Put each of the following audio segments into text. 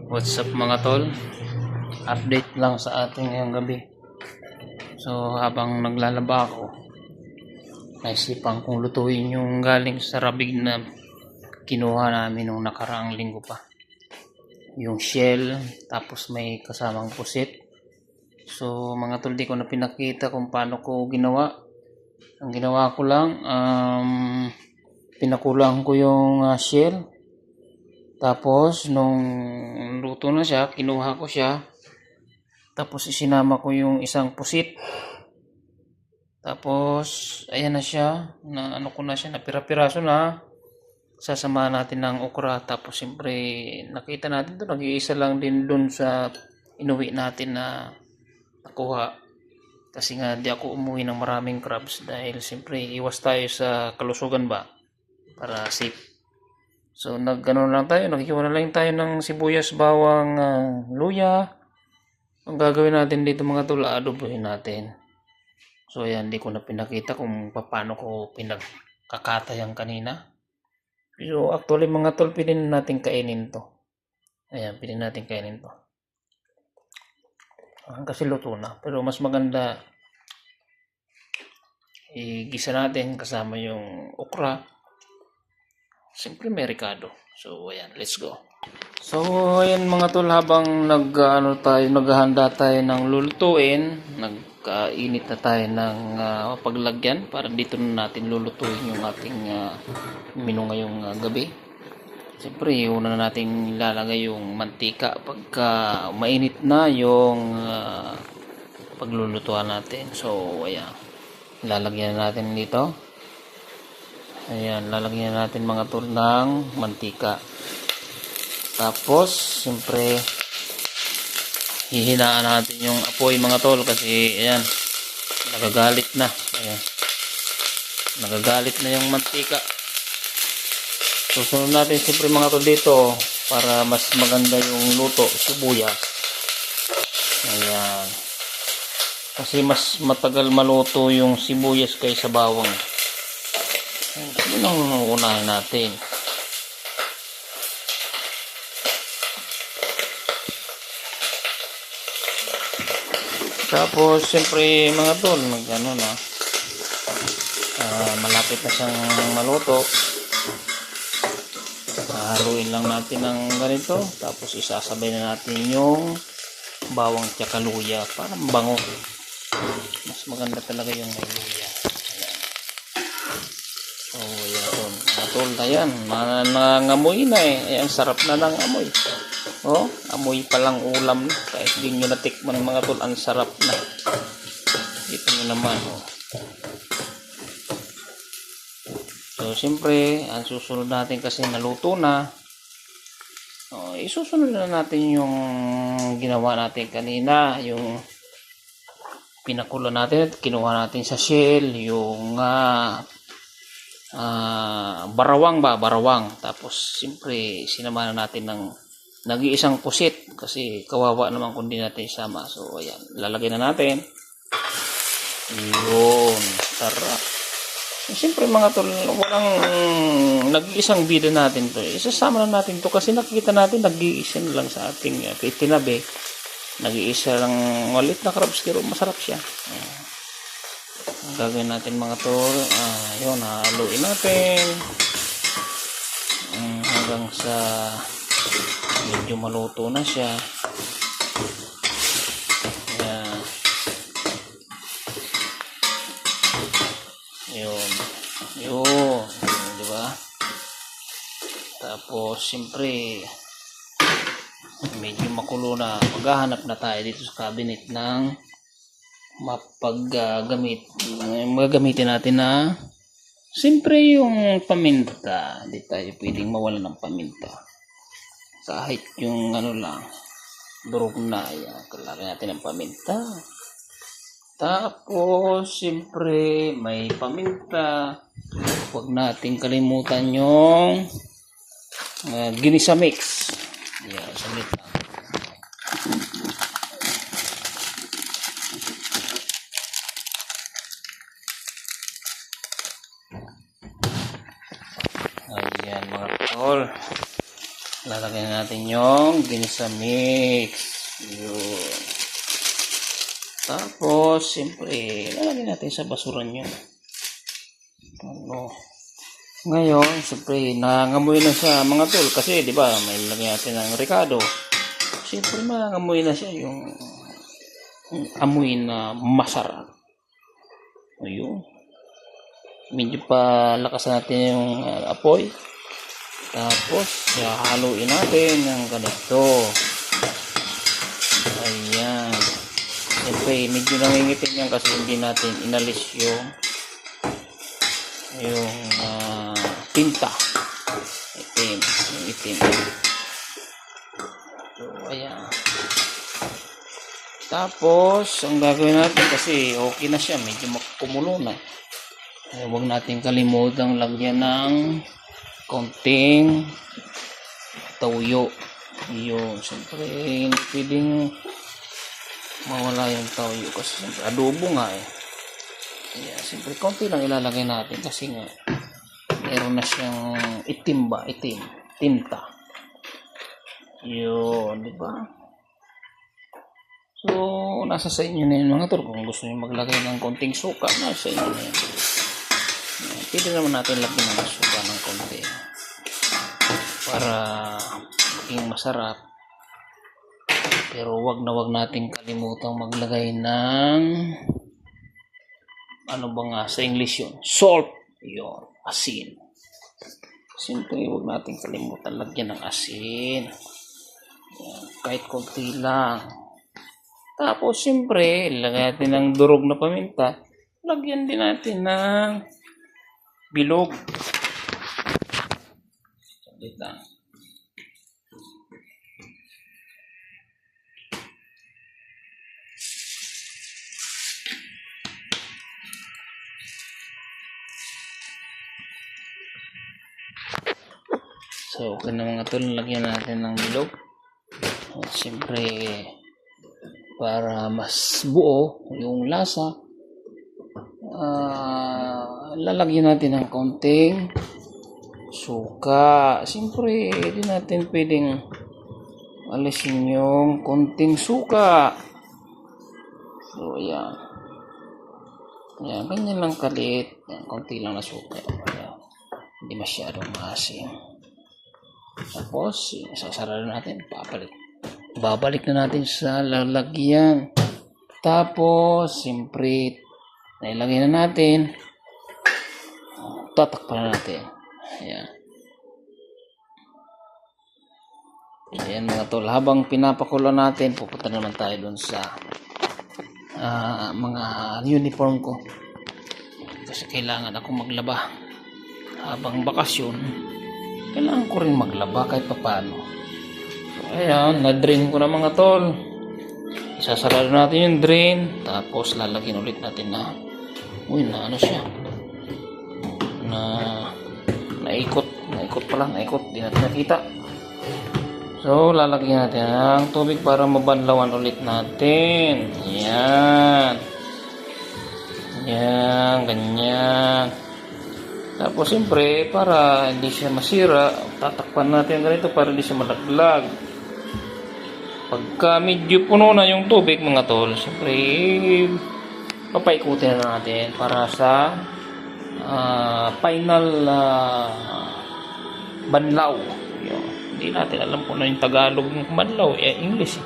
What's up mga tol? Update lang sa ating ngayong gabi. So habang naglalaba ako, naisipan kong lutuin yung galing sa rabig na kinuha namin nung nakaraang linggo pa. Yung shell, tapos may kasamang pusit. So mga tol, di ko na pinakita kung paano ko ginawa. Ang ginawa ko lang, pinakulang ko yung shell. Tapos nung luto na siya, kinuha ko siya. Tapos isinama ko yung isang pusit. Tapos ayan na siya, na ano ko na siya, na pira-piraso na. Sasamahan natin ng okra. Tapos siyempre nakita natin to, nag-iisa lang din dun sa inuwi natin na nakuha. Kasi nga di ako umuwi ng maraming crabs dahil siyempre iwas tayo sa kalusugan ba, para safe. So nagano lang tayo, naghiwa na lang tayo ng sibuyas, bawang, luya. Ang gagawin natin dito mga tol, adobohin natin. So ayan, hindi ko na pinakita kung paano ko pinagkakata yan kanina. So actually mga tol, pwede natin kainin to. Ayan, pwede natin kainin to. Kasi luto na. Pero mas maganda igisa natin kasama yung okra. Siyempre may ricado. So ayan, let's go. So ayan mga tol, habang naghahanda tayo ng lulutuin, nagkainit na tayo ng paglagyan para dito na natin lulutuin yung ating menu ngayong gabi. Siyempre una na natin ilalagay yung mantika pagka mainit na yung paglulutuan natin. So ayan, lalagyan natin dito. Ayan, lalagyan natin mga tol ng mantika. Tapos, siyempre, hihinaan natin yung apoy mga tol kasi, ayan, nagagalit na. Ayan, nagagalit na yung mantika. Susunod natin siyempre mga tol dito para mas maganda yung luto, sibuyas. Ayan. Kasi mas matagal maluto yung sibuyas kaysa bawang. Yun ang unahin natin. Tapos siyempre mga tol, magano na, malapit na siyang maluto. Haluin lang natin ng ganito. Tapos isasabay na natin yung bawang tsaka luya para mabango. Mas maganda talaga yung may luya. Oh, yan. Matol na yan. Nangangamoy na eh. Ayan, sarap na ng amoy. Oh, amoy palang ulam na. Kahit di nyo natikman mga tol, ang sarap na. Ito nyo naman. Oh. So, siyempre, ang susunod natin kasi naluto na. Oh, isusunod na natin yung ginawa natin kanina. Yung pinakulo natin at kinuha natin sa shell. Yung barawang. Tapos siyempre sinamahan natin ng nag-iisang pusit kasi kawawa naman kung di natin isama. So ayan, lalagay na natin. Yun, sarap. Siyempre mga tol, walang nag-iisang bida natin to. Isasama na natin to kasi nakikita natin nag-iisa lang sa ating tinabi. Nag-iisa lang walit na crabs pero masarap siya. Ayan. Ang gagawin natin mga tol, yun, haluin natin hanggang sa medyo maluto na siya. Ayan. Yun, diba? Tapos siyempre medyo makulo na, maghahanap na tayo dito sa cabinet ng gagamitin natin na siyempre yung paminta. Hindi tayo pwedeng mawala ng paminta kahit yung ano lang, durog na. Yan, kailangan natin ng paminta. Tapos siyempre may paminta, huwag natin kalimutan yung ginisa mix. Yan, saglit lang. Ayan mga tol, Lalagyan natin yung ginisa mix. Yun. Tapos, siyempre, lalagyan natin sa basuran yun. Ano. Ngayon, siyempre, nangangamoy na siya mga tol. Kasi, di ba, may lagyan natin ng Ricardo. Siyempre, mangangamoy na siya yung amoy na masarap. Ayun. Medyo pa lakasan natin yung apoy. Tapos, haluin natin ng ganito. Ayan. Siyempre, medyo nangingitim yan kasi hindi natin inalis yung tinta. Itim. Yung itim. So, ayan. Tapos, ang gagawin natin kasi okay na siya. Medyo kumulo na. Huwag natin kalimutang lagyan ng konting toyo. Yun. Siyempre, hindi pwedeng mawala yung toyo kasi siyempre adobo nga eh. Kaya siyempre, konti lang ilalagay natin kasi nga meron na siyang itim ba? Itim. Tinta. Yun. Diba? So, nasa sa inyo na yun mga tol. Kung gusto nyo maglagay ng konting suka, nasa inyo na yun. Pwede naman natin lagyan ng suka ng konti para maging masarap. Pero wag natin kalimutang maglagay ng ano ba nga sa English yun? Salt. Yun. Asin. Siyempre, wag natin kalimutan lagyan ng asin. Yan. Kahit konti lang. Tapos, siyempre, lagyan natin ng durog na paminta. Lagyan din natin ng bilog. Saglit lang. So, okay na mga tol, lagyan natin ng bilog. At siyempre, para mas buo yung lasa, lalagyan natin ng konting suka. Siyempre, hindi natin pwedeng alisin yung konting suka. So, ayan. Ayan, ganyan lang kalit. Ayan, konti lang na suka. Ayan. Hindi masyadong maasim. Tapos, sasarado natin. Babalik na natin sa lalagyan. Tapos, siyempre, nailagay na natin. Tatakpan na natin. Ayan. Ayan mga tol. Habang pinapakulo natin, pupunta naman tayo dun sa mga uniform ko. Kasi kailangan ako maglaba. Habang bakasyon, kailangan ko rin maglaba kahit papano. So, ayan. Na-drain ko na mga tol. Isasarado natin yung drain. Tapos, lalagyan ulit natin na ano siya. Naikot pala, di natin nakita. So, lalagyan natin ng tubig para mabanlawan ulit natin. Yan. Yan, ganyan. Tapos, siyempre, para hindi siya masira, tatakpan natin ganito para hindi siya malaglag. Pagka medyo puno na yung tubig, mga tol, siyempre, papaikutin na natin para sa final banlaw. Yun. Hindi natin alam kung ano yung Tagalog ng banlaw, English.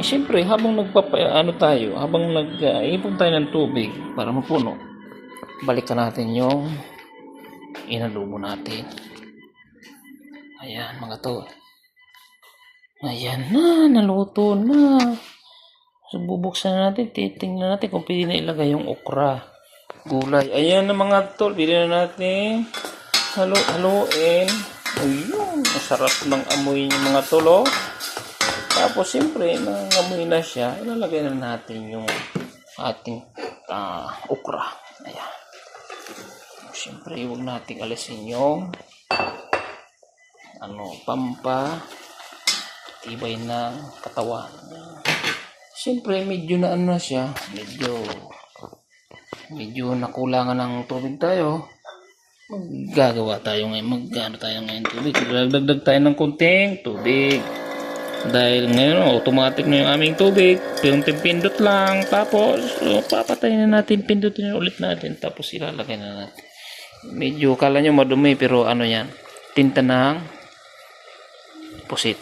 Siyempre, habang habang nag-ipon tayo ng tubig para mapuno, balikan natin yung inalubo natin. Ayan, mga tol. Ayan na, naluto na. So, bubuksan natin, titingnan natin kung pwede na ilagay yung okra. Gulay. Ayan na mga tol, pwede na natin haluin. Ayun, masarap ng amoy niya mga tol. Tapos, siyempre, nangamoy na siya, ilalagay na natin yung ating okra. Ayan. Siyempre, huwag natin alisin yung tibay ng katawan. Siyempre, medyo na siya, medyo nakulangan ng tubig tayo. Gagawa tayo ngayon, mag-ano tayo ngayon tubig. Dagdag tayo ng konting tubig. Dahil ngayon, automatic na yung aming tubig. Pindot lang. Tapos, papatayin na natin. Pindutin ulit natin. Tapos, ilalagay na natin. Medyo, kala nyo madumi. Pero ano yan? Tinta ng pusit.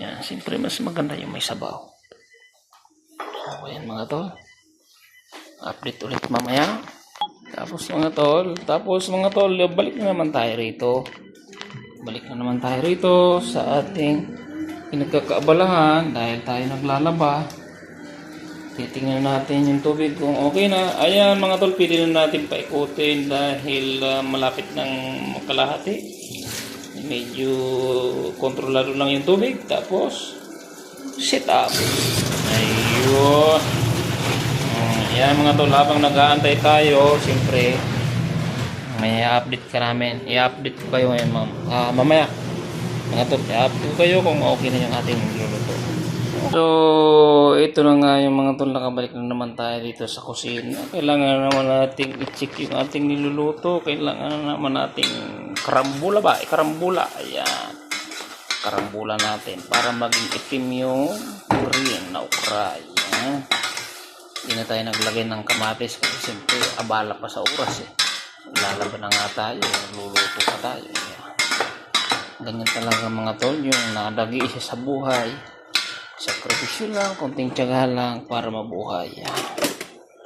Yan. Siyempre, mas maganda yung may sabaw. So, ayan mga tol. Update ulit mamaya. Tapos mga tol, balik na naman tayo rito. Balik na naman tayo rito sa ating pinagkakaabalahan dahil tayo naglalaba. Titingnan natin yung tubig kung okay na. Ayan mga tol, pwede na natin paikutin dahil malapit ng kalahati. Medyo kontrolado lang yung tubig. Tapos, set up. Ayun. Ayan mga tol, habang nag-aantay tayo, siyempre, may i-update ka namin. I-update ko kayo ngayon, mamaya. Mga tol, i-update ko kayo kung okay na yung ating luluto. So, ito na nga yung mga tol, nakabalik na naman tayo dito sa kusina. Kailangan naman nating i-check yung ating niluluto. Kailangan naman nating karambula ba? Karambula. Ayan. Karambula natin para maging itim yung green na okra. Ayan. Hindi na tayo naglagay ng kamatis kasi siyempre abala pa sa oras eh. Lalaban na nga tayo, luluto pa tayo. Ganyan talaga mga tol, yung nadagi siya sa buhay. Sakripisyo lang, konting tiyaga lang para mabuhay.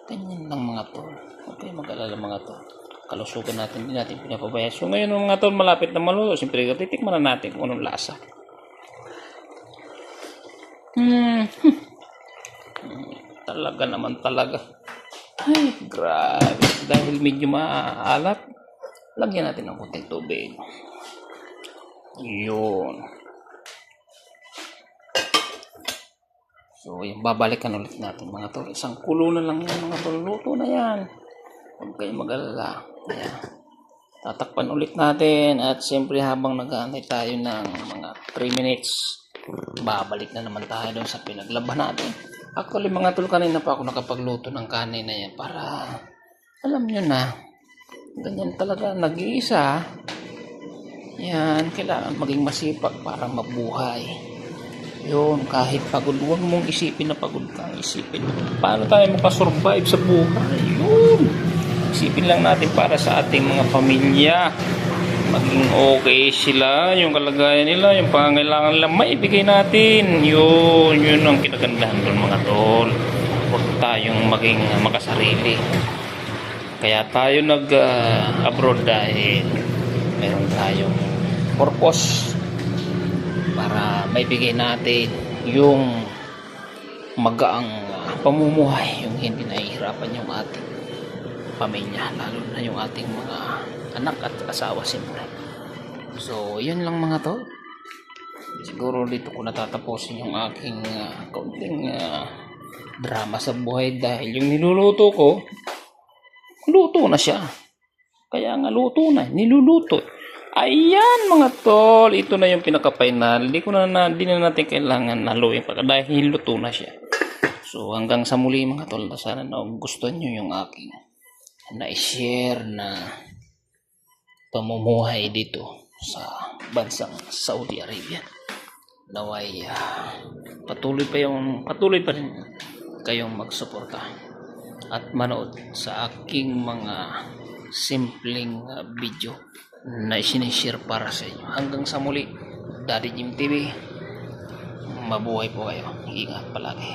Ganyan lang mga tol. Okay, mag-alala mga tol. Kalusugan natin, hindi natin pinapabayas. So ngayon mga tol, malapit na maluto. Siyempre, titikman na natin kung anong lasa. Talaga naman talaga. Ay, grabe. Dahil medyo maaalat, lagyan natin ng konting tubig. Yun. So, yung babalikan ulit natin mga tol. Isang kulo na lang yan mga tol. Luto na yan. Huwag kayong mag-alala. Ayan. Tatakpan ulit natin. At siyempre habang nag-aantay tayo ng mga 3 minutes, babalik na naman tayo doon sa pinaglaban natin. Actually mga tol, kanina pa ako nakapagluto ng kanin na yan para alam nyo na, ganyan talaga nag-iisa. Yan, kailangan maging masipag para mabuhay. Yun, kahit pagod, huwag mong isipin na pagod kang isipin. Paano tayo makasurvive sa buhay? Yun, isipin lang natin para sa ating mga pamilya. Maging okay sila, yung kalagayan nila, yung pangangailangan nila, maibigay natin. Yun ang kinagandahan doon mga tol. Huwag tayong maging makasarili. Kaya tayo nag-abroad dahil meron tayong purpose para maibigay natin yung magaang pamumuhay, yung hindi nahihirapan yung ating pamilya, lalo na yung ating mga anak at asawa siyempre. So, yun lang mga tol. Siguro dito ko natatapusin yung aking kaunting drama sa buhay dahil yung niluluto ko, luto na siya. Kaya nga luto na, niluluto. Ayan mga tol, ito na yung pinaka-final. Di na natin kailangan naluin pa dahil luto na siya. So, hanggang sa muli mga tol, sana na gusto nyo yung aking na-share na pamumuhay dito sa bansang Saudi Arabia. Naway patuloy pa rin kayong magsuporta at manood sa aking mga simpleng video na sinishare para sa inyo. Hanggang sa muli, Daddy Jim TV, mabuhay po kayo. Ingat palagi.